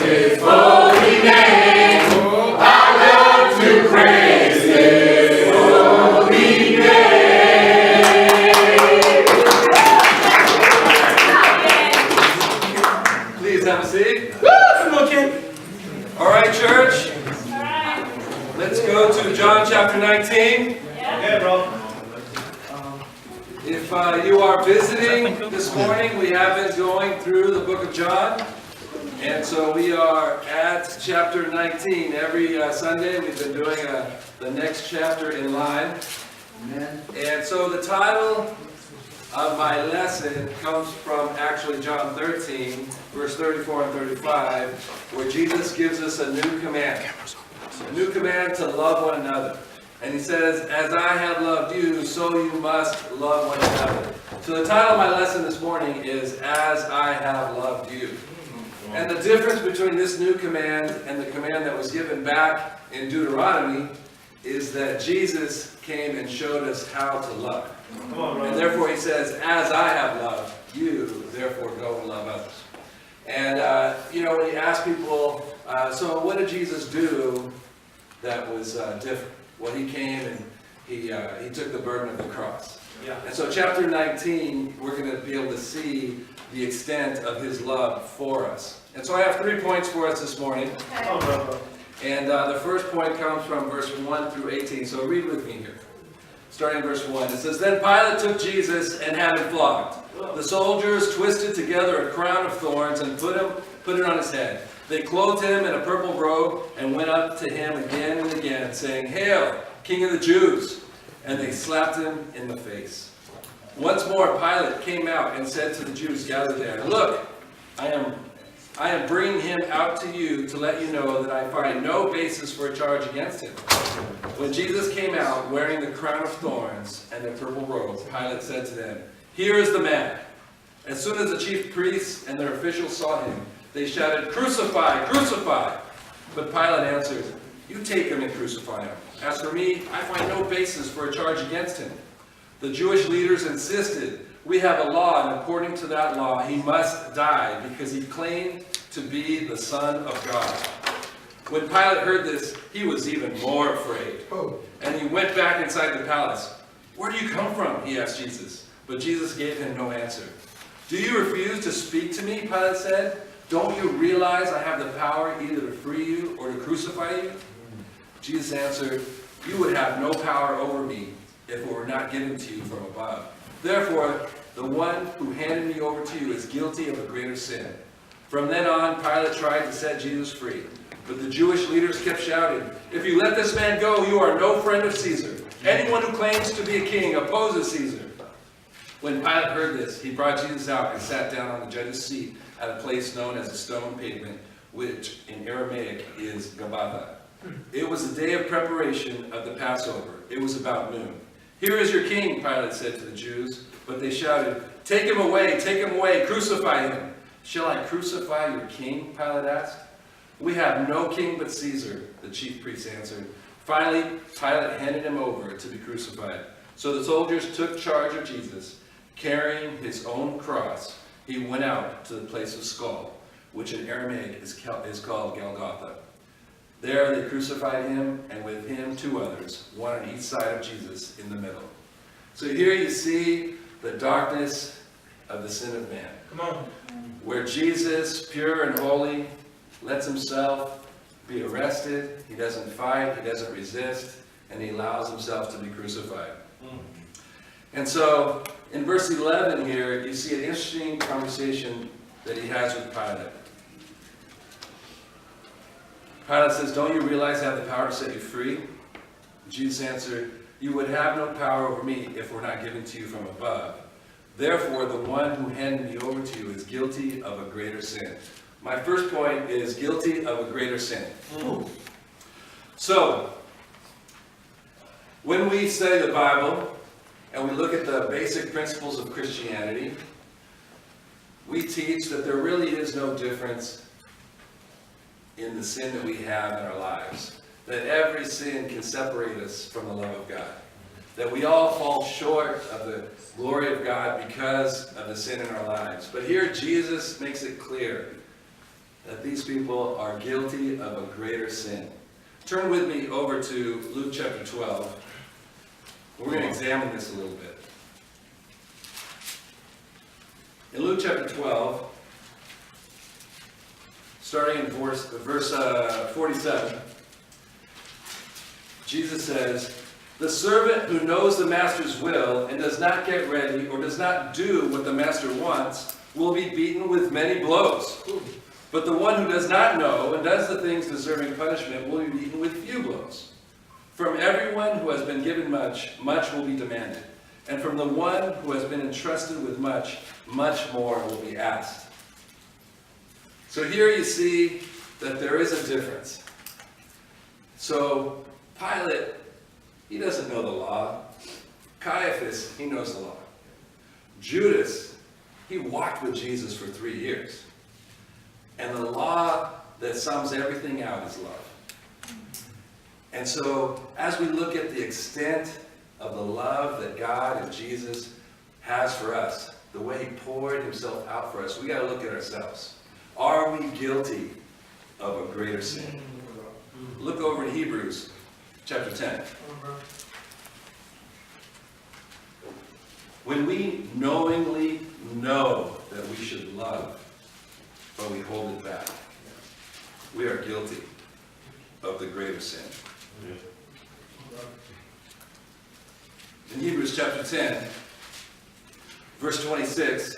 His holy name. I love to praise His holy name. Please have a seat. Come on, kid. All right, church. Let's go to John chapter 19. Yeah, bro. If you are visiting this morning, we have been going through the book of John. And so we are at chapter 19. Every Sunday we've been doing the next chapter in line. Amen. And so the title of my lesson comes from actually John 13, verse 34 and 35, where Jesus gives us a new command. A new command to love one another. And he says, as I have loved you, so you must love one another. So the title of my lesson this morning is, As I Have Loved You. And the difference between this new command and the command that was given back in Deuteronomy is that Jesus came and showed us how to love. And therefore he says, as I have loved you, therefore go and love others. And, when you ask people, so what did Jesus do that was different? Well, he came and he took the burden of the cross. Yeah. And so chapter 19, we're going to be able to see the extent of his love for us. And so I have 3 points for us this morning. And the first point comes from verse 1 through 18. So read with me here. Starting in verse 1. It says, Then Pilate took Jesus and had him flogged. The soldiers twisted together a crown of thorns and put it on his head. They clothed him in a purple robe and went up to him again and again, saying, Hail, King of the Jews! And they slapped him in the face. Once more Pilate came out and said to the Jews gathered there, Look, I am bringing him out to you to let you know that I find no basis for a charge against him. When Jesus came out wearing the crown of thorns and the purple robe, Pilate said to them, Here is the man. As soon as the chief priests and their officials saw him, they shouted, Crucify! Crucify! But Pilate answered, You take him and crucify him. As for me, I find no basis for a charge against him. The Jewish leaders insisted, We have a law, and according to that law, he must die, because he claimed to be the Son of God. When Pilate heard this, he was even more afraid. And he went back inside the palace. Where do you come from? He asked Jesus. But Jesus gave him no answer. Do you refuse to speak to me? Pilate said. Don't you realize I have the power either to free you or to crucify you? Jesus answered, You would have no power over me if it were not given to you from above. Therefore, the one who handed me over to you is guilty of a greater sin. From then on, Pilate tried to set Jesus free. But the Jewish leaders kept shouting, If you let this man go, you are no friend of Caesar. Anyone who claims to be a king opposes Caesar. When Pilate heard this, he brought Jesus out and sat down on the judge's seat at a place known as the stone pavement, which in Aramaic is Gabbatha. It was the day of preparation of the Passover. It was about noon. Here is your king, Pilate said to the Jews. But they shouted, Take him away, crucify him. Shall I crucify your king? Pilate asked. We have no king but Caesar, the chief priests answered. Finally, Pilate handed him over to be crucified. So the soldiers took charge of Jesus. Carrying his own cross, he went out to the place of skull, which in Aramaic is called Golgotha. There they crucified him, and with him 2 others, one on each side of Jesus in the middle. So here you see the darkness of the sin of man. Come on. Where Jesus, pure and holy, lets himself be arrested. He doesn't fight, he doesn't resist, and he allows himself to be crucified. And so, in verse 11 here, you see an interesting conversation that he has with Pilate. Pilate says, Don't you realize I have the power to set you free? Jesus answered, You would have no power over me if it were not given to you from above. Therefore, the one who handed me over to you is guilty of a greater sin. My first point is guilty of a greater sin. So, when we study the Bible, and we look at the basic principles of Christianity, we teach that there really is no difference in the sin that we have in our lives. That every sin can separate us from the love of God. That we all fall short of the glory of God because of the sin in our lives. But here Jesus makes it clear that these people are guilty of a greater sin. Turn with me over to Luke chapter 12. We're going to examine this a little bit. In Luke chapter 12, starting in verse 47, Jesus says, "The servant who knows the master's will and does not get ready or does not do what the master wants will be beaten with many blows. But the one who does not know and does the things deserving punishment will be beaten with few blows. From everyone who has been given much, much will be demanded. And from the one who has been entrusted with much, much more will be asked." So here you see that there is a difference. So Pilate, he doesn't know the law. Caiaphas, he knows the law. Judas, he walked with Jesus for 3 years. And the law that sums everything out is love. And so, as we look at the extent of the love that God and Jesus has for us, the way he poured himself out for us, we got to look at ourselves. Are we guilty of a greater sin? Look over in Hebrews chapter 10. When we knowingly know that we should love, but we hold it back, we are guilty of the greater sin. In Hebrews chapter 10, verse 26,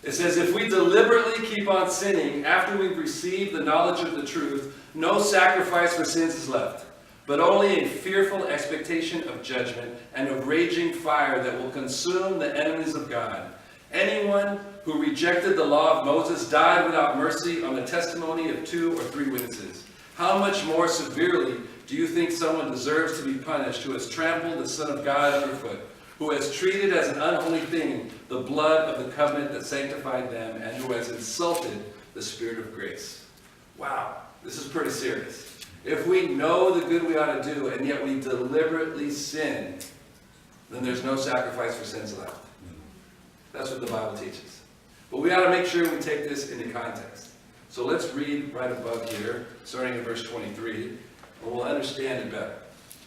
it says, "If we deliberately keep on sinning after we've received the knowledge of the truth, no sacrifice for sins is left, but only a fearful expectation of judgment and of raging fire that will consume the enemies of God. Anyone who rejected the law of Moses died without mercy on the testimony of 2 or 3 witnesses. How much more severely do you think someone deserves to be punished who has trampled the Son of God underfoot, who has treated as an unholy thing the blood of the covenant that sanctified them, and who has insulted the Spirit of grace?" Wow, this is pretty serious. If we know the good we ought to do, and yet we deliberately sin, then there's no sacrifice for sins left. That's what the Bible teaches. But we ought to make sure we take this into context. So let's read right above here, starting in verse 23, and we'll understand it better.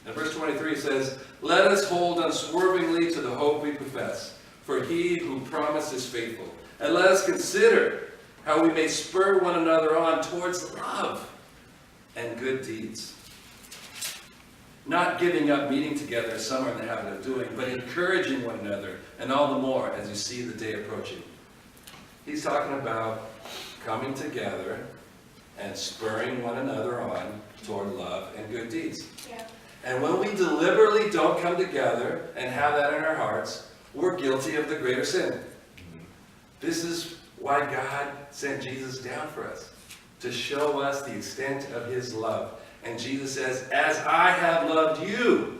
In verse 23 it says, "Let us hold unswervingly to the hope we profess, for he who promised is faithful. And let us consider how we may spur one another on towards love and good deeds. Not giving up meeting together as some are in the habit of doing, but encouraging one another, and all the more as you see the day approaching." He's talking about coming together and spurring one another on toward love and good deeds. Yeah. And when we deliberately don't come together and have that in our hearts, we're guilty of the greater sin. This is why God sent Jesus down for us, to show us the extent of his love. And Jesus says, "As I have loved you,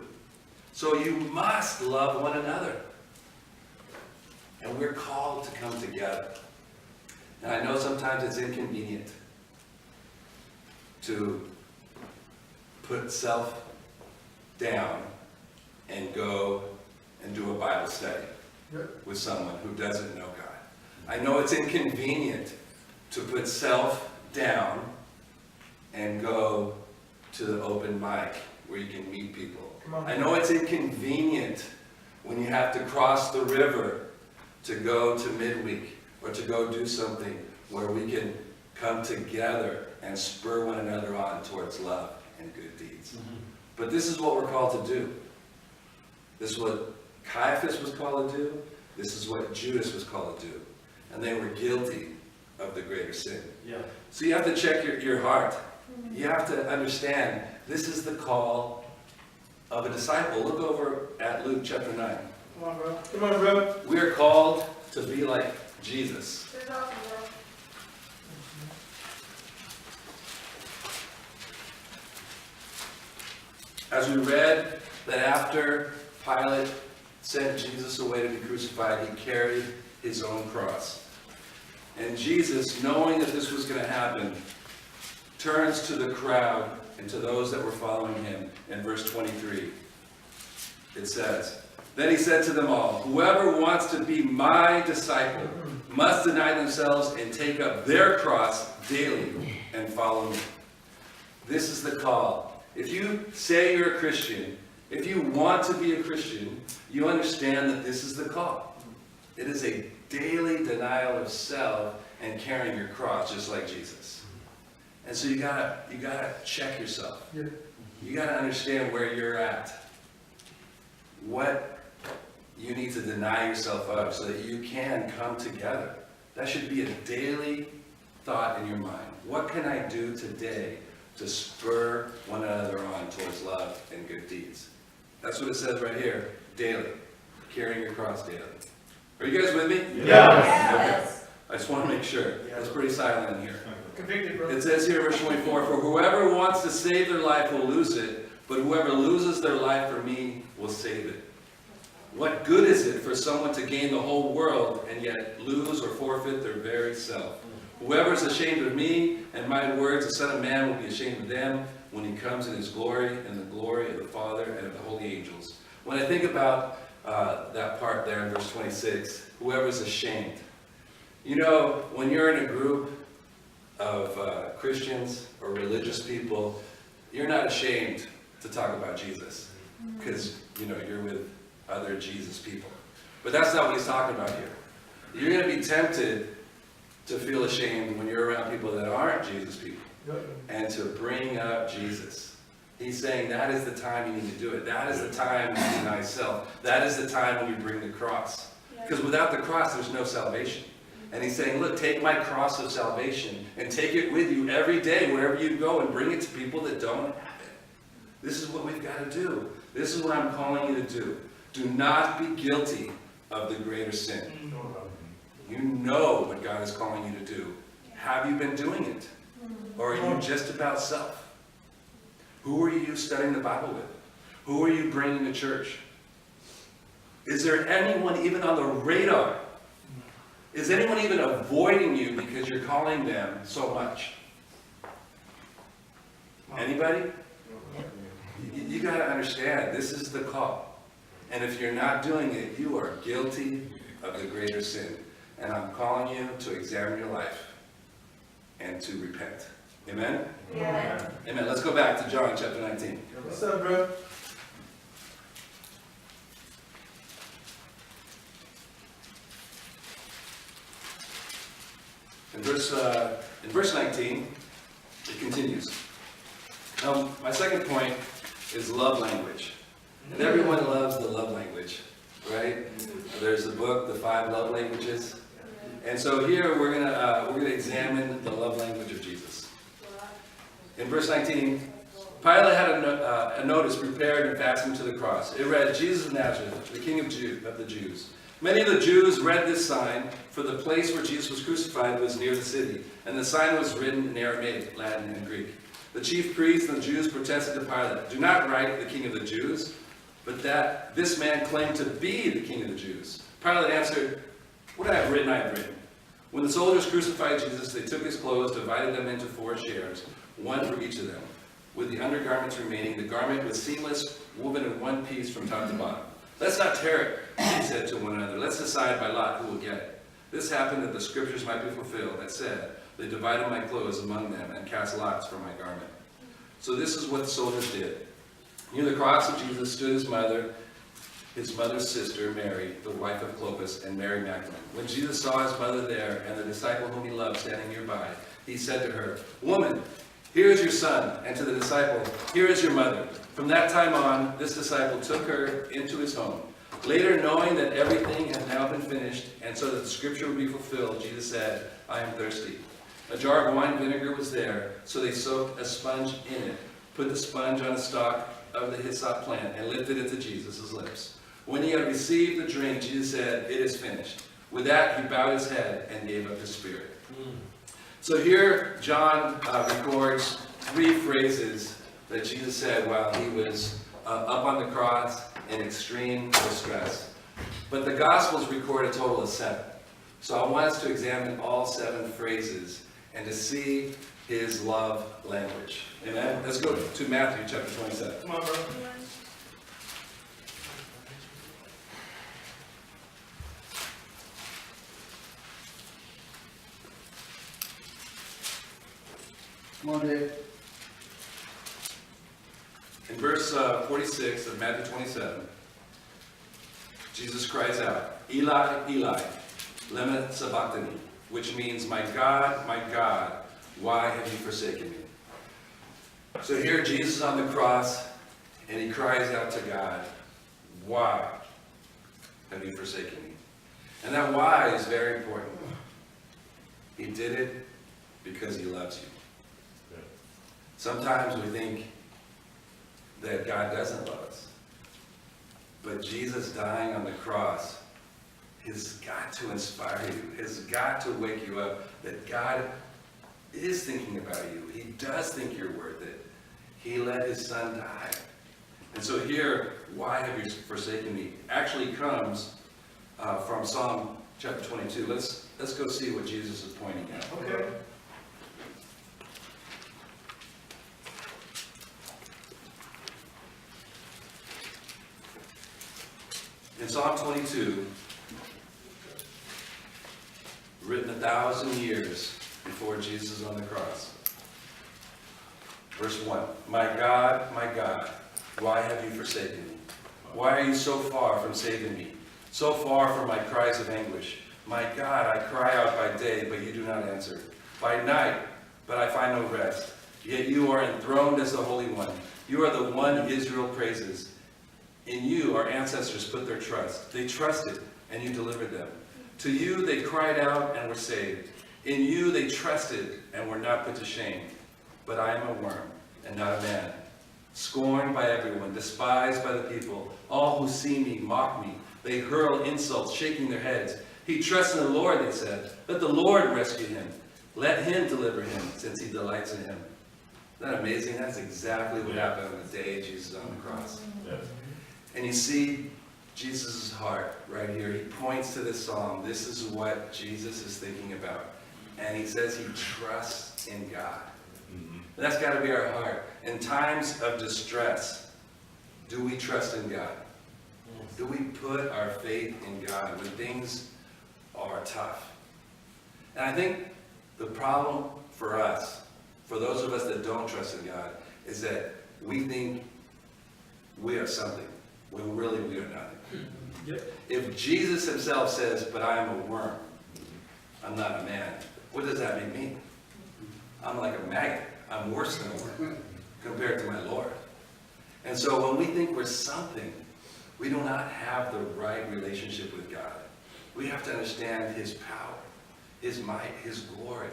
so you must love one another." And we're called to come together. And I know sometimes it's inconvenient to put self down and go and do a Bible study with someone who doesn't know God. I know it's inconvenient to put self down and go to the open mic where you can meet people. I know it's inconvenient when you have to cross the river to go to midweek or to go do something where we can come together and spur one another on towards love and good deeds. But this is what we're called to do. This is what Caiaphas was called to do. This is what Judas was called to do. And they were guilty of the greater sin. Yeah. So you have to check your heart. You have to understand this is the call of a disciple. Look over at Luke chapter 9. Come on, bro. Come on, bro. We are called to be like Jesus. There's awesome, bro. As we read that after Pilate sent Jesus away to be crucified, he carried his own cross. And Jesus, knowing that this was going to happen, turns to the crowd and to those that were following him in verse 23. It says, Then he said to them all, whoever wants to be my disciple must deny themselves and take up their cross daily and follow me. This is the call. If you say you're a Christian, if you want to be a Christian, you understand that this is the call. It is a daily denial of self and carrying your cross just like Jesus. And so you gotta check yourself. You gotta understand where you're at. What you need to deny yourself of so that you can come together. That should be a daily thought in your mind. What can I do today to spur one another on towards love and good deeds? That's what it says right here, daily. Carrying your cross daily. Are you guys with me? Yes. Okay. I just want to make sure. It's pretty silent in here. Convicted, bro. It says here in verse 24, for whoever wants to save their life will lose it, but whoever loses their life for me will save it. What good is it for someone to gain the whole world and yet lose or forfeit their very self? Whoever is ashamed of me and my words, the Son of Man will be ashamed of them when he comes in his glory and the glory of the Father and of the holy angels. When I think about that part there in verse 26, whoever is ashamed. You know, when you're in a group of Christians or religious people, you're not ashamed to talk about Jesus because, you know, you're with other Jesus people. But that's not what he's talking about here. You're going to be tempted to feel ashamed when you're around people that aren't Jesus people and to bring up Jesus. He's saying that is the time you need to do it. That is the time to deny self. That is the time when you bring the cross. Because without the cross, there's no salvation. And he's saying, look, take my cross of salvation and take it with you every day wherever you go and bring it to people that don't have it. This is what we've got to do. This is what I'm calling you to do. Do not be guilty of the greater sin. You know what God is calling you to do. Have you been doing it? Or are you just about self? Who are you studying the Bible with? Who are you bringing to church? Is there anyone even on the radar? Is anyone even avoiding you because you're calling them so much? Anybody? You got to understand, this is the call. And if you're not doing it, you are guilty of the greater sin. And I'm calling you to examine your life and to repent. Amen? Yeah. Amen. Let's go back to John chapter 19. What's up, bro? In verse 19, it continues. My second point is love language. And everyone loves the love language, right? There's the book, The 5 Love Languages. And so here we're gonna examine the love language of Jesus. In verse 19, Pilate had a notice prepared and fastened to the cross. It read, Jesus of Nazareth, the King of the Jews. Many of the Jews read this sign, for the place where Jesus was crucified was near the city, and the sign was written in Aramaic, Latin, and Greek. The chief priests and the Jews protested to Pilate, do not write the King of the Jews, but that this man claimed to be the King of the Jews. Pilate answered, what I have written, I have written. When the soldiers crucified Jesus, they took his clothes, divided them into 4 shares, one for each of them. With the undergarments remaining, the garment was seamless, woven in one piece from top to bottom. Let's not tear it, he said to one another. Let's decide by lot who will get it. This happened that the scriptures might be fulfilled that said, they divided my clothes among them and cast lots for my garment. So this is what the soldiers did. Near the cross of Jesus stood his mother's sister, Mary, the wife of Clopas, and Mary Magdalene. When Jesus saw his mother there and the disciple whom he loved standing nearby, he said to her, Woman, here is your son, and to the disciple, here is your mother. From that time on, this disciple took her into his home. Later, knowing that everything had now been finished, and so that the scripture would be fulfilled, Jesus said, I am thirsty. A jar of wine vinegar was there, so they soaked a sponge in it, put the sponge on a stalk of the hyssop plant, and lifted it to Jesus' lips. When he had received the drink, Jesus said, it is finished. With that, he bowed his head and gave up his spirit. So here, John records 3 phrases that Jesus said while he was up on the cross in extreme distress. But the Gospels record a total of 7. So I want us to examine all 7 phrases and to see his love language. Amen? Let's go to Matthew chapter 27. Come on, bro. Come on, Dave. In verse 46 of Matthew 27, Jesus cries out, Eli, Eli, lema sabachthani, which means, my God, why have you forsaken me? So here Jesus is on the cross, and he cries out to God, why have you forsaken me? And that why is very important. He did it because he loves you. Sometimes we think that God doesn't love us. But Jesus dying on the cross has got to inspire you, has got to wake you up, that God is thinking about you. He does think you're worth it. He let his son die. And so here, why have you forsaken me, actually comes from Psalm chapter 22. Let's go see what Jesus is pointing at. Okay. In Psalm 22, written 1,000 years before Jesus on the cross. Verse 1, my God, why have you forsaken me? Why are you so far from saving me? So far from my cries of anguish. My God, I cry out by day, but you do not answer. By night, but I find no rest. Yet you are enthroned as the Holy One. You are the one Israel praises. In you our ancestors put their trust. They trusted, and you delivered them. To you they cried out and were saved. In you they trusted and were not put to shame. But I am a worm and not a man, scorned by everyone, despised by the people. All who see me mock me. They hurl insults, shaking their heads. He trusts in the Lord, they said. Let the Lord rescue him. Let him deliver him, since he delights in him. Isn't that amazing? That's exactly what happened on the day Jesus was on the cross. Yes. And you see Jesus' heart right here. He points to this psalm. This is what Jesus is thinking about. And he says he trusts in God. That's got to be our heart. In times of distress, do we trust in God? Do we put our faith in God when things are tough? And I think the problem for us, for those of us that don't trust in God, is that we think we are something, when really we are nothing. Yep. If Jesus himself says, but I am a worm, I'm not a man, what does that make me? I'm like a maggot. I'm worse than a worm compared to my Lord. And so when we think we're something, we do not have the right relationship with God. We have to understand his power, his might, his glory.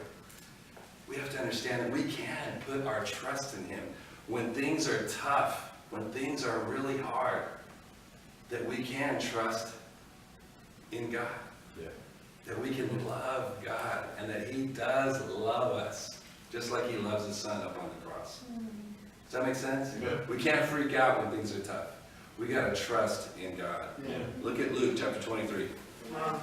We have to understand that we can put our trust in him. When things are tough, when things are really hard, that we can trust in God. Yeah. That we can love God, and that he does love us, just like he loves his son up on the cross. Does that make sense? Yeah. We can't freak out when things are tough. We got to trust in God. Yeah. Look at Luke chapter 23. Come on.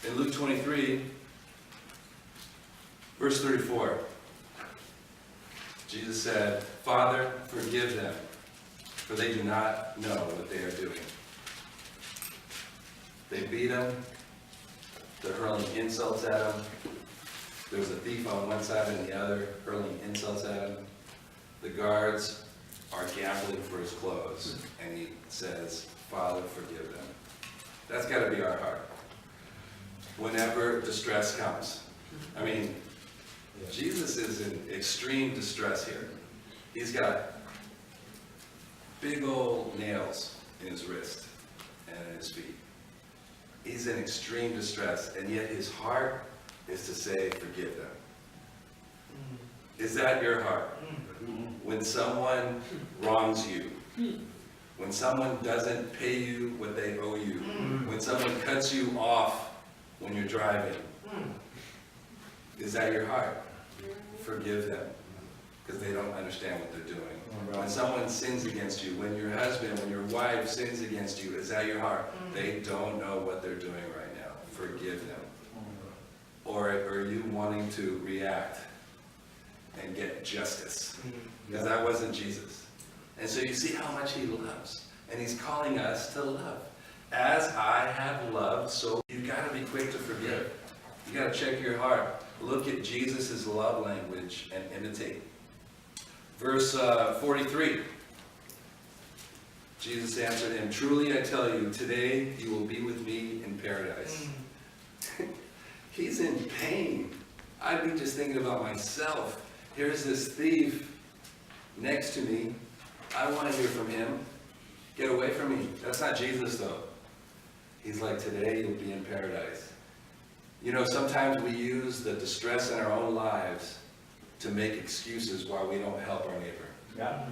In Luke 23, verse 34, Jesus said, Father, forgive them, for they do not know what they are doing. They beat him. They're hurling insults at him. There was a thief on one side and the other hurling insults at him. The guards are gambling for his clothes, and he says, Father, forgive them. That's got to be our heart. Whenever distress comes. I mean, Jesus is in extreme distress here. He's got big old nails in his wrist and in his feet. He's in extreme distress, and yet his heart is to say, forgive them. Is that your heart? When someone wrongs you, when someone doesn't pay you what they owe you, when someone cuts you off when you're driving, is that your heart? Forgive them, because they don't understand what they're doing. When someone sins against you, when your husband, when your wife sins against you, is that your heart? They don't know what they're doing right now. Forgive them. Or are you wanting to react and get justice? Because that wasn't Jesus. And so you see how much he loves. And he's calling us to love. As I have loved, so you got to be quick to forgive. You got to check your heart. Look at Jesus' love language and imitate. Verse 43. Jesus answered him, "Truly I tell you, today you will be with me in paradise." He's in pain. I'd be just thinking about myself. Here's this thief next to me. I want to hear from him. Get away from me. That's not Jesus, though. He's like, today you'll be in paradise. You know, sometimes we use the distress in our own lives to make excuses why we don't help our neighbor. Yeah.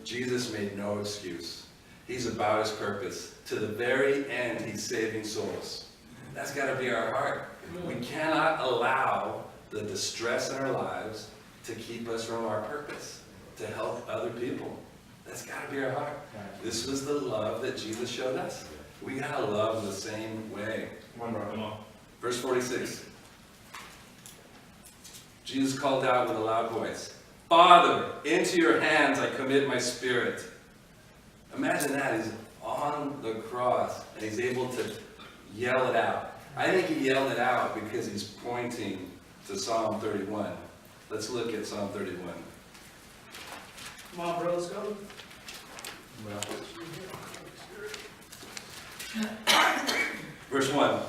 Jesus made no excuse. He's about his purpose. To the very end, he's saving souls. That's got to be our heart. We cannot allow the distress in our lives to keep us from our purpose, to help other people. That's got to be our heart. This was the love that Jesus showed us. We got to love the same way. Come on, bro. Come on. Verse 46. Jesus called out with a loud voice, "Father, into your hands I commit my spirit." Imagine that. He's on the cross and he's able to yell it out. I think he yelled it out because he's pointing to Psalm 31. Let's look at Psalm 31. Come on, bro. Let's go. Verse 1.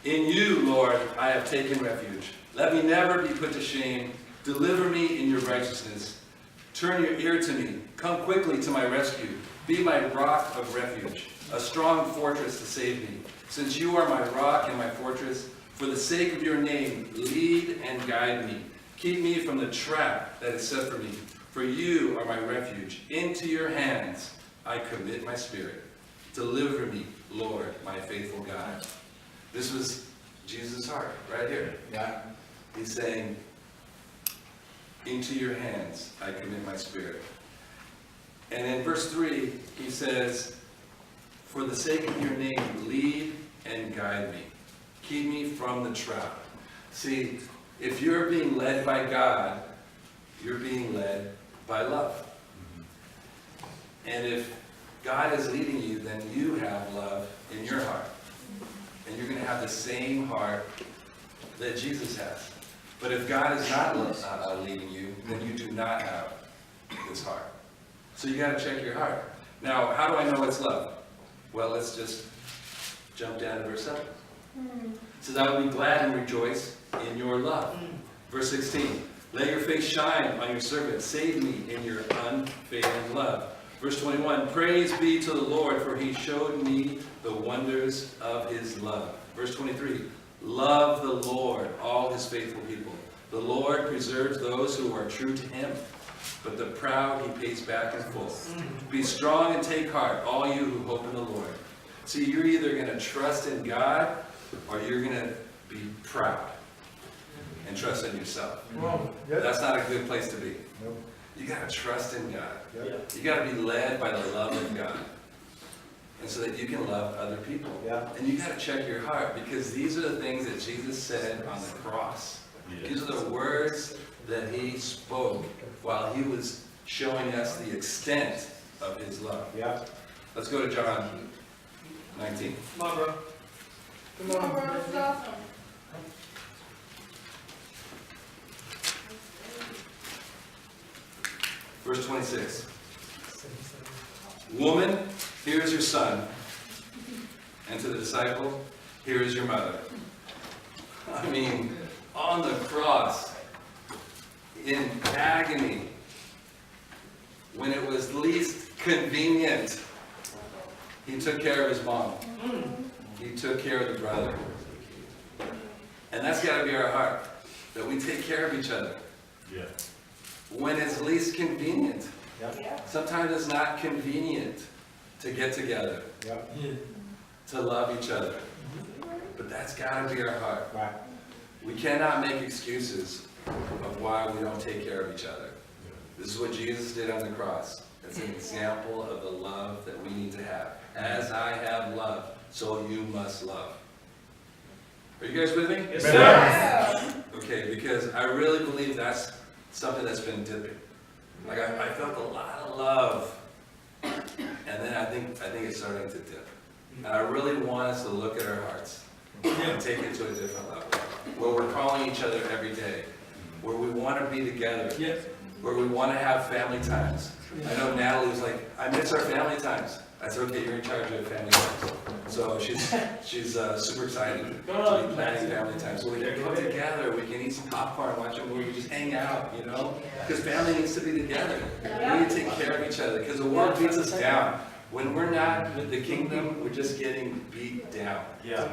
In you, Lord, I have taken refuge. Let me never be put to shame. Deliver me in your righteousness. Turn your ear to me. Come quickly to my rescue. Be my rock of refuge, a strong fortress to save me. Since you are my rock and my fortress, for the sake of your name, lead and guide me. Keep me from the trap that is set for me. For you are my refuge. Into your hands I commit my spirit. Deliver me, Lord, my faithful God. This was Jesus' heart right here. Yeah. He's saying, into your hands I commit my spirit. And in verse 3, he says, for the sake of your name, lead and guide me. Keep me from the trap. See, if you're being led by God, you're being led by love. And if God is leading you, then you have love in your heart. And you're going to have the same heart that Jesus has. But if God is not leading you, then you do not have this heart. So you got to check your heart. Now, how do I know it's love? Well, let's just jump down to verse 7. It says, I will be glad and rejoice in your love. Verse 16, let your face shine on your servant. Save me in your unfailing love. Verse 21, praise be to the Lord, for he showed me the wonders of his love. Verse 23, love the Lord, all his faithful people. The Lord preserves those who are true to him, but the proud he pays back in full. Be strong and take heart, all you who hope in the Lord. See, you're either going to trust in God, or you're going to be proud and trust in yourself. That's not a good place to be. You got to trust in God. You got to be led by the love of God, and so that you can love other people. And you got to check your heart, because these are the things that Jesus said on the cross. These are the words that he spoke while he was showing us the extent of his love. Let's go to John 19. Come on, bro. Come on, bro. Let's go. Verse 26. Woman, here is your son. And to the disciple, here is your mother. I mean, on the cross, in agony, when it was least convenient, he took care of his mom. He took care of the brother. And that's got to be our heart, that we take care of each other. When it's least convenient. Sometimes it's not convenient to get together, to love each other. But that's got to be our heart. We cannot make excuses of why we don't take care of each other. This is what Jesus did on the cross. It's an example of the love that we need to have. As I have loved, so you must love. Are you guys with me? Yes, sir. Okay, because I really believe that's something that's been dipping. Like I felt a lot of love, and then I think it's starting to dip. And I really want us to look at our hearts and take it to a different level, where we're calling each other every day, where we want to be together, Yes. where we want to have family times. I know Natalie was like, I miss our family times. I said, okay, you're in charge of family times. So she's super excited to be planning family times. So we can come together, we can eat some popcorn, watch a movie, just hang out, you know? Because family needs to be together. We need to take care of each other, because the world beats us down. When we're not with the kingdom, we're just getting beat down. Yeah.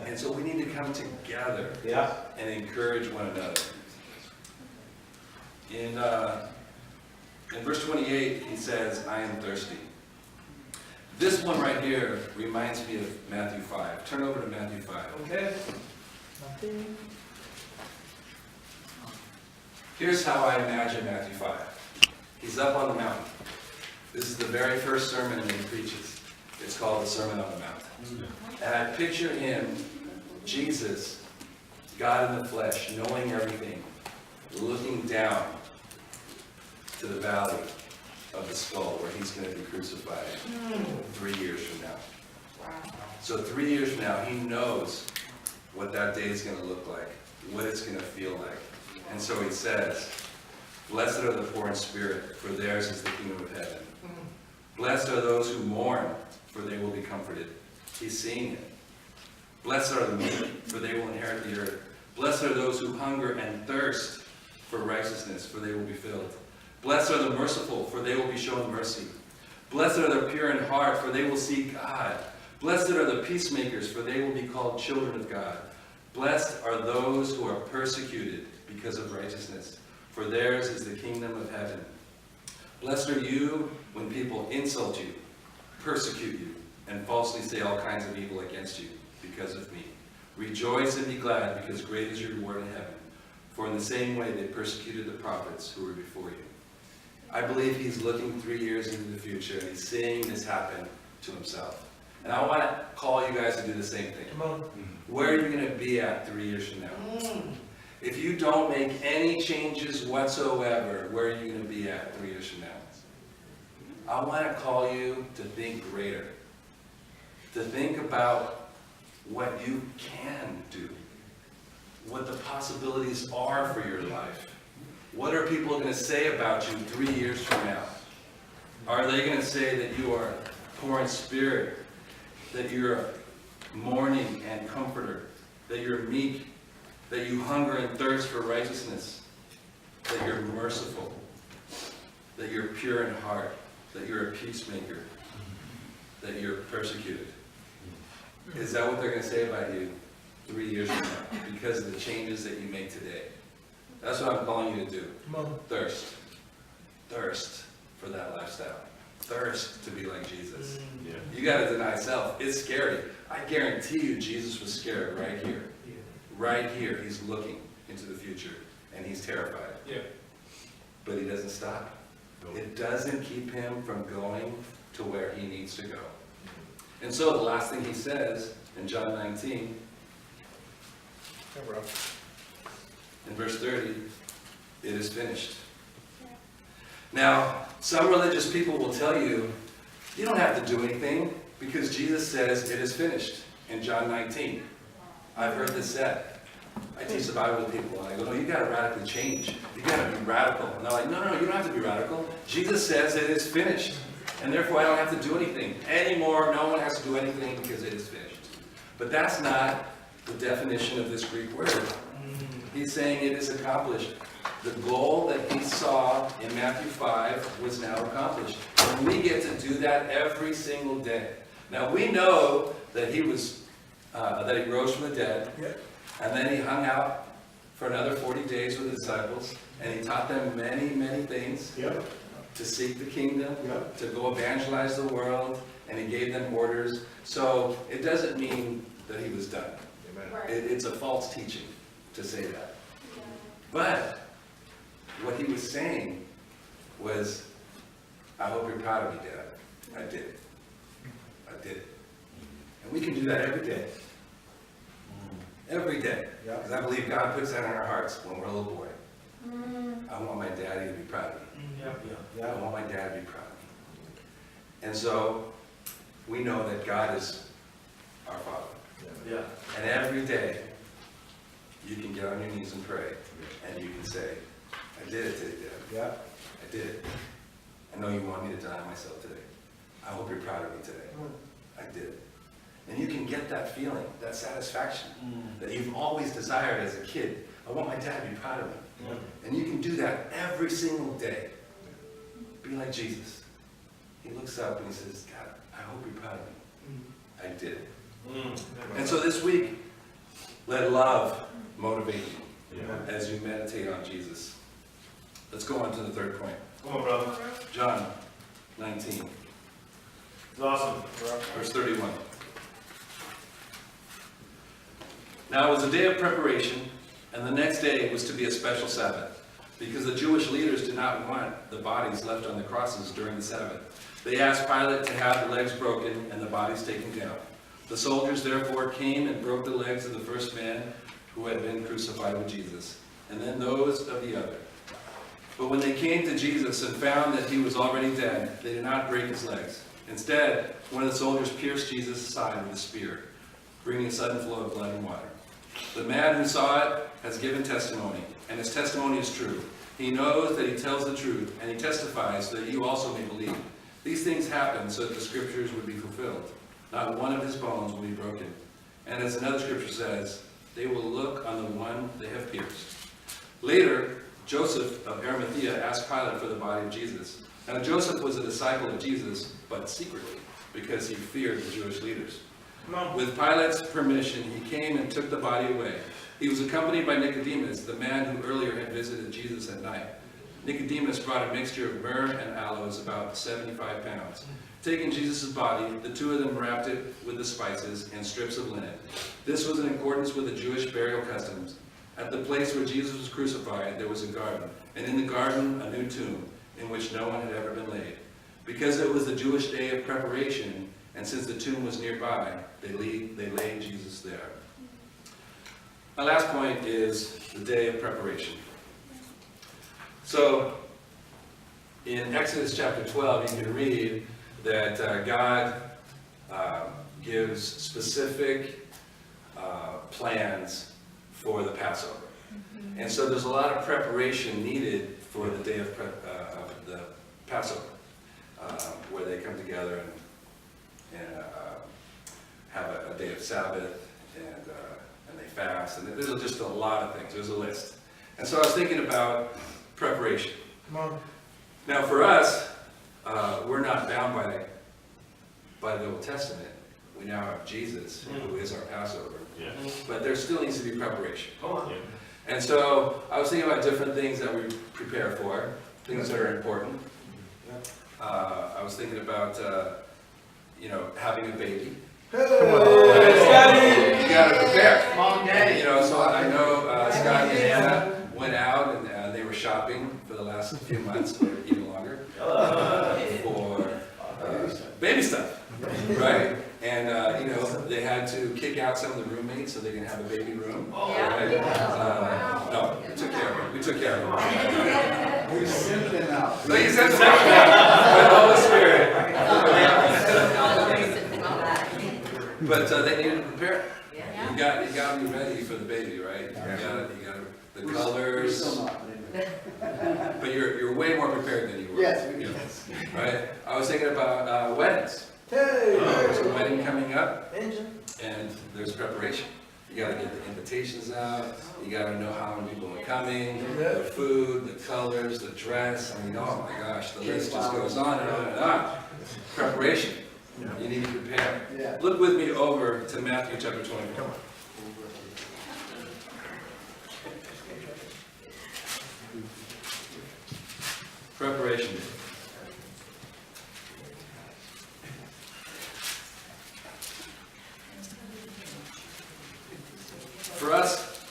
And so we need to come together Yeah. and encourage one another. In verse 28, he says, I am thirsty. This one right here reminds me of Matthew 5. Turn over to Matthew 5. Okay. Here's how I imagine Matthew 5. He's up on the mountain. This is the very first sermon that he preaches. It's called the Sermon on the Mount. And I picture him, Jesus, God in the flesh, knowing everything, looking down to the valley of the skull where he's going to be crucified 3 years from now. So 3 years from now, he knows what that day is going to look like, what it's going to feel like. And so he says, blessed are the poor in spirit, for theirs is the kingdom of heaven. Blessed are those who mourn, for they will be comforted. He's seeing it. Blessed are the meek, for they will inherit the earth. Blessed are those who hunger and thirst for righteousness, for they will be filled. Blessed are the merciful, for they will be shown mercy. Blessed are the pure in heart, for they will see God. Blessed are the peacemakers, for they will be called children of God. Blessed are those who are persecuted because of righteousness, for theirs is the kingdom of heaven. Blessed are you when people insult you, persecute you, and falsely say all kinds of evil against you because of me. Rejoice and be glad, because great is your reward in heaven. For in the same way they persecuted the prophets who were before you. I believe he's looking 3 years into the future, and he's seeing this happen to himself. And I want to call you guys to do the same thing. Come on. Where are you going to be at 3 years from now? If you don't make any changes whatsoever, where are you going to be at 3 years from now? I want to call you to think greater. To think about what you can do. What the possibilities are for your life. What are people going to say about you 3 years from now? Are they going to say that you are poor in spirit, that you're mourning and comforter, that you're meek, that you hunger and thirst for righteousness, that you're merciful, that you're pure in heart, that you're a peacemaker, that you're persecuted? Is that what they're going to say about you 3 years from now because of the changes that you make today? That's what I'm calling you to do. Thirst. Thirst for that lifestyle. Thirst to be like Jesus. Yeah. You got to deny self. It's scary. I guarantee you Jesus was scared right here. Right here. He's looking into the future and he's terrified. Yeah. But he doesn't stop. It doesn't keep him from going to where he needs to go. And so the last thing he says in John 19, in verse 30, it is finished. Now, some religious people will tell you, you don't have to do anything because Jesus says it is finished in John 19. I've heard this said. I teach the Bible to people and I go, no, you got to radically change. You got to be radical. And they're like, no, you don't have to be radical. Jesus says it is finished. And therefore I don't have to do anything anymore. No one has to do anything because it is finished. But that's not the definition of this Greek word. He's saying it is accomplished. The goal that he saw in Matthew 5 was now accomplished. And we get to do that every single day. Now we know that he rose from the dead, and then he hung out for another 40 days with the disciples, and he taught them many, many things. To seek the kingdom, to go evangelize the world, and he gave them orders. So it doesn't mean that he was done. It's a false teaching to say that. But what he was saying was, I hope you're proud of me, Dad. I did it. I did it. And we can do that every day. Every day. Because I believe God puts that in our hearts when we're a little boy. I want my daddy to be proud of me. I want my dad to be proud of me. And so, we know that God is our Father. Yeah. And every day, you can get on your knees and pray, and you can say, I did it today, Dad. Yeah. I did it. I know you want me to deny myself today. I hope you're proud of me today. I did it. And you can get that feeling, that satisfaction that you've always desired as a kid. I want my dad to be proud of me. And you can do that every single day. Be like Jesus. He looks up and he says, God, I hope you're proud of me. I did it. And so this week, let love motivate you as you meditate on Jesus. Let's go on to the third point. Come on, brother. John 19, It's awesome. verse 31. Now it was a day of preparation, and the next day was to be a special Sabbath, because the Jewish leaders did not want the bodies left on the crosses during the Sabbath. They asked Pilate to have the legs broken and the bodies taken down. The soldiers therefore came and broke the legs of the first man who had been crucified with Jesus, and then those of the other. But when they came to Jesus and found that he was already dead, they did not break his legs. Instead, one of the soldiers pierced Jesus' side with a spear, bringing a sudden flow of blood and water. The man who saw it has given testimony, and his testimony is true. He knows that he tells the truth, and he testifies so that you also may believe. These things happened so that the scriptures would be fulfilled. Not one of his bones will be broken. And as another scripture says, they will look on the one they have pierced. Later, Joseph of Arimathea asked Pilate for the body of Jesus. Now Joseph was a disciple of Jesus, but secretly, because he feared the Jewish leaders. With Pilate's permission, he came and took the body away. He was accompanied by Nicodemus, the man who earlier had visited Jesus at night. Nicodemus brought a mixture of myrrh and aloes, about 75 pounds. Taking Jesus' body, the two of them wrapped it with the spices and strips of linen. This was in accordance with the Jewish burial customs. At the place where Jesus was crucified, there was a garden, and in the garden a new tomb, in which no one had ever been laid. Because it was the Jewish day of preparation, and since the tomb was nearby, they laid Jesus there. My last point is the day of preparation. So, in Exodus chapter 12, you can read that God gives specific plans for the Passover. And so there's a lot of preparation needed for the day of the Passover, where they come together and have a day of Sabbath, and they fast, and there's just a lot of things. There's a list. And so I was thinking about preparation. Now for us, we're not bound by the Old Testament. We now have Jesus, who is our Passover. Yeah. But there still needs to be preparation. Yeah. And so I was thinking about different things that we prepare for, things that are important. I was thinking about, having a baby. You gotta prepare. Mom, Daddy. So I know Scott and Anna went out and they were shopping for the last few months, or even longer, for baby stuff, right? And they had to kick out some of the roommates so they can have a baby room. Right? No, we took care of it. We took care of it. We're simping out. So you said by the Holy Spirit. But they needed to prepare. You got to be ready for the baby, right? You got the colors. We're still not, but But you're way more prepared than you were. yes, we Right? I was thinking about weddings. There's a wedding coming up, and there's preparation. You got to get the invitations out. You got to know how many people are coming, the food, the colors, the dress. I mean, oh my gosh, the list just goes on and on and on. Preparation. You need to prepare. Yeah. Look with me over to Matthew chapter 24. Preparation day. For us,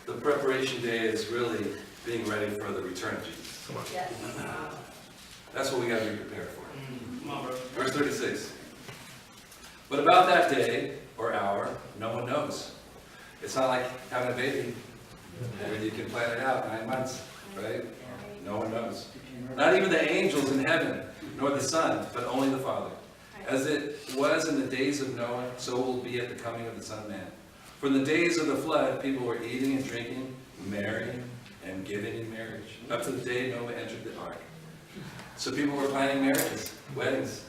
the preparation day is really being ready for the return of Jesus. Yes. That's what we got to be prepared for. Come on, bro. Verse 36. But about that day or hour, no one knows. It's not like having a baby where you can plan it out 9 months, right? No one knows. Not even the angels in heaven, nor the Son, but only the Father. As it was in the days of Noah, so will it be at the coming of the Son of Man. For in the days of the flood, people were eating and drinking, marrying and giving in marriage, up to the day Noah entered the ark. So people were planning marriages, weddings.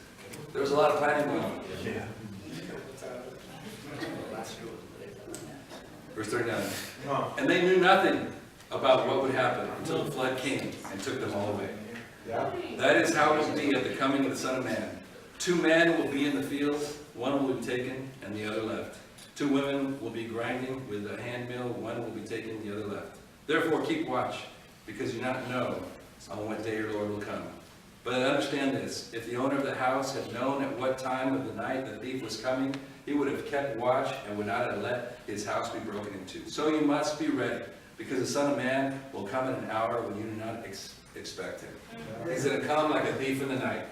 There was a lot of planning going on. Yeah. Verse 39. Come And they knew nothing about what would happen until the flood came and took them all away. Yeah. That is how it will be at the coming of the Son of Man. 2 men will be in the field, one will be taken and the other left. 2 women will be grinding with a hand mill, one will be taken, the other left. Therefore keep watch, because you not know on what day your Lord will come. But understand this, if the owner of the house had known at what time of the night the thief was coming, he would have kept watch and would not have let his house be broken into. So you must be ready, because the Son of Man will come in an hour when you do not expect him. He's going to come like a thief in the night.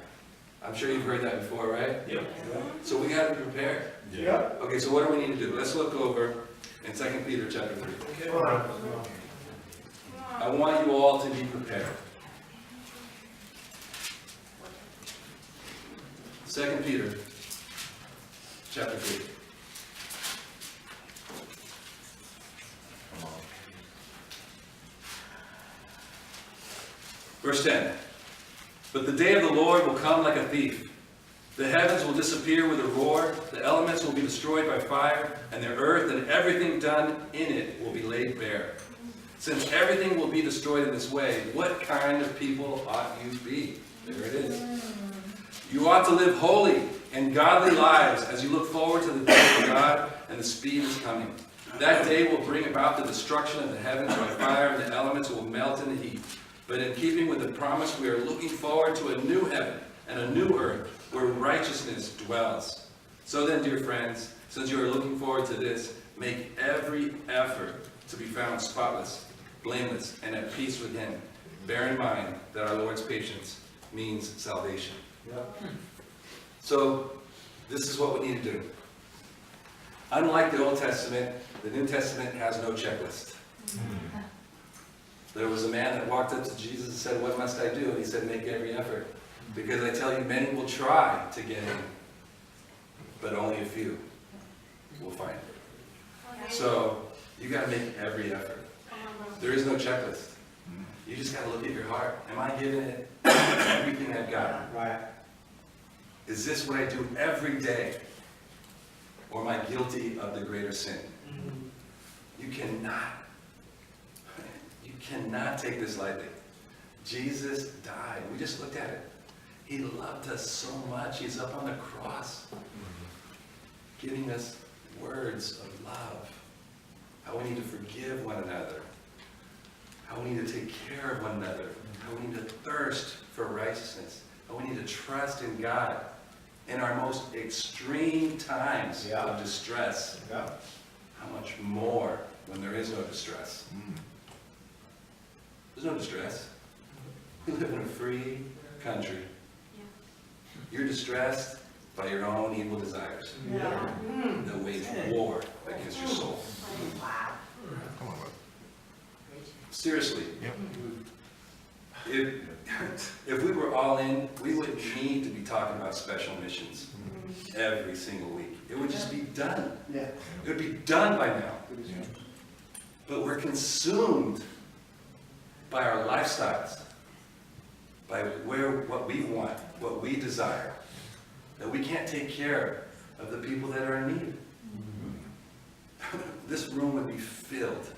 I'm sure you've heard that before, right? Yep. So we got to be prepared. Yeah. Okay, so what do we need to do? Let's look over in 2 Peter chapter 3. I want you all to be prepared. 2 Peter chapter 3. Verse 10. But the day of the Lord will come like a thief. The heavens will disappear with a roar, the elements will be destroyed by fire, and the earth and everything done in it will be laid bare. Since everything will be destroyed in this way, what kind of people ought you to be? There it is. You ought to live holy and godly lives as you look forward to the day of God and the speed is coming. That day will bring about the destruction of the heavens by fire, and the elements will melt in the heat. But in keeping with the promise, we are looking forward to a new heaven and a new earth where righteousness dwells. So then, dear friends, since you are looking forward to this, make every effort to be found spotless, blameless, and at peace with him. Bear in mind that our Lord's patience means salvation. Yeah. So, this is what we need to do. Unlike the Old Testament, the New Testament has no checklist. There was a man that walked up to Jesus and said, "What must I do?" And he said, "Make every effort. Because I tell you, many will try to get in, but only a few will find it." So, you got to make every effort. There is no checklist. You just got to look at your heart. Am I giving it everything I've got? Right. Is this what I do every day? Or am I guilty of the greater sin? You cannot take this lightly. Jesus died. We just looked at it. He loved us so much. He's up on the cross, giving us words of love. How we need to forgive one another. How we need to take care of one another. How we need to thirst for righteousness. How we need to trust in God in our most extreme times of distress. Yeah. How much more when there is no distress? There's no distress. We live in a free country. You're distressed by your own evil desires that wage war against your soul. Seriously, if we were all in, we wouldn't need to be talking about special missions every single week. It would just be done. Yeah. It would be done by now. But we're consumed by our lifestyles, by what we want, what we desire, that we can't take care of the people that are in need. This room would be filled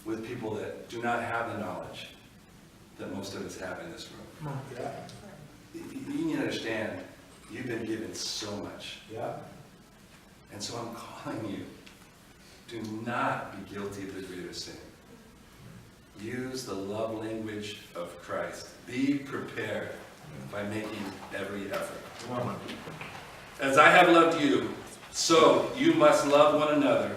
with people that do not have the knowledge that most of us have in this room. Yeah. You need to understand, you've been given so much. Yeah. And so I'm calling you, do not be guilty of the greater sin. Use the love language of Christ. Be prepared by making every effort. As I have loved you, so you must love one another.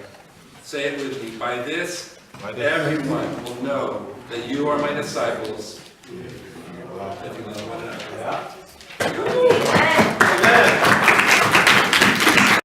Say it with me. By this, everyone will know that you are my disciples. If you love one another. Yeah. Amen.